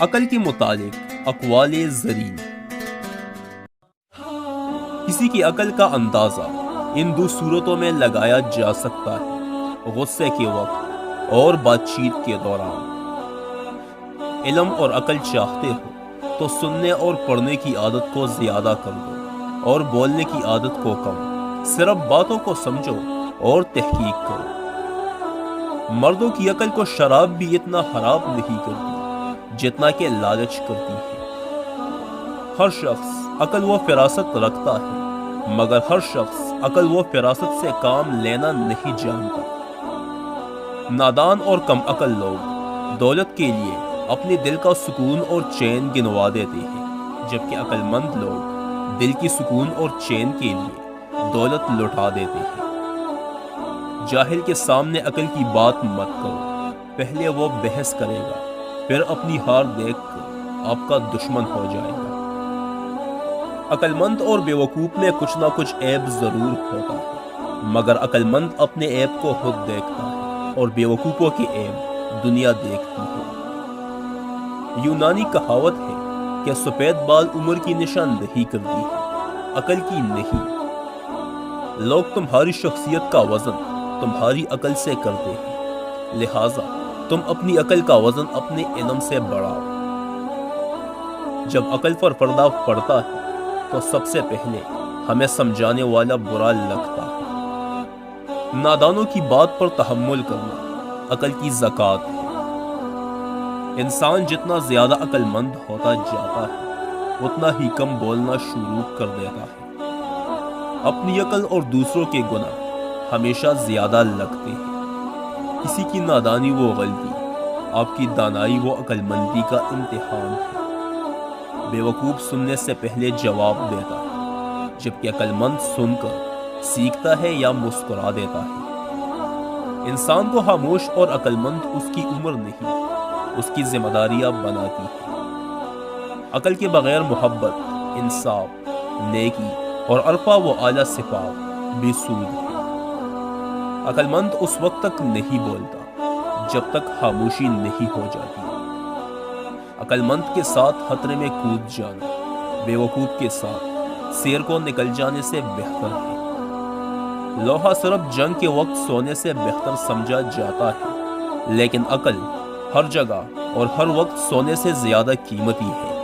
عقل کے متعلق اقوال زرین۔ کسی کی عقل کا اندازہ ان دو صورتوں میں لگایا جا سکتا ہے: غصے کے وقت اور بات چیت کے دوران۔ علم اور عقل چاہتے ہو تو سننے اور پڑھنے کی عادت کو زیادہ کر دو اور بولنے کی عادت کو کم۔ صرف باتوں کو سمجھو اور تحقیق کرو۔ مردوں کی عقل کو شراب بھی اتنا خراب نہیں کرتی جتنا کہ لالچ کرتی ہے۔ ہر شخص عقل و فراست رکھتا ہے، مگر ہر شخص عقل و فراست سے کام لینا نہیں جانتا۔ نادان اور کم عقل لوگ دولت کے لیے اپنے دل کا سکون اور چین گنوا دیتے ہیں، جبکہ عقل مند لوگ دل کی سکون اور چین کے لیے دولت لٹا دیتے ہیں۔ جاہل کے سامنے عقل کی بات مت کرو، پہلے وہ بحث کرے گا، پھر اپنی ہار دیکھ کر آپ کا دشمن ہو جائے گا۔ عقل مند اور بیوقوف میں کچھ نہ کچھ عیب ضرور ہوتا ہے، مگر عقل مند اپنے عیب کو خود دیکھتا ہے اور بیوقوفوں کے عیب دنیا دیکھتی ہے۔ یونانی کہاوت ہے کہ سفید بال عمر کی نشاندہی کرتی ہے، عقل کی نہیں۔ لوگ تمہاری شخصیت کا وزن تمہاری عقل سے کرتے ہیں، لہٰذا تم اپنی عقل کا وزن اپنے علم سے بڑھاؤ۔ جب عقل پر پردہ پڑتا ہے تو سب سے پہلے ہمیں سمجھانے والا برا لگتا ہے۔ نادانوں کی بات پر تحمل کرنا عقل کی زکوٰۃ ہے۔ انسان جتنا زیادہ عقل مند ہوتا جاتا ہے اتنا ہی کم بولنا شروع کر دیتا ہے۔ اپنی عقل اور دوسروں کے گناہ ہمیشہ زیادہ لگتے ہیں۔ کسی کی نادانی و غلطی آپ کی دانائی و عقل مندی کا امتحان ہے۔ بیوقوف سننے سے پہلے جواب دیتا ہے، جبکہ عقل مند سن کر سیکھتا ہے یا مسکرا دیتا ہے۔ انسان کو خاموش اور عقل مند اس کی عمر نہیں، اس کی ذمہ داریاں بناتی ہے۔ عقل کے بغیر محبت، انصاف، نیکی اور عرفہ و اعلیٰ صفات بے سود ہے۔ عقل مند اس وقت تک نہیں بولتا جب تک خاموشی نہیں ہو جاتی۔ عقل مند کے ساتھ خطرے میں کود جانا بیوقوف کے ساتھ سیر کو نکل جانے سے بہتر ہے۔ لوہا صرف جنگ کے وقت سونے سے بہتر سمجھا جاتا ہے، لیکن عقل ہر جگہ اور ہر وقت سونے سے زیادہ قیمتی ہے۔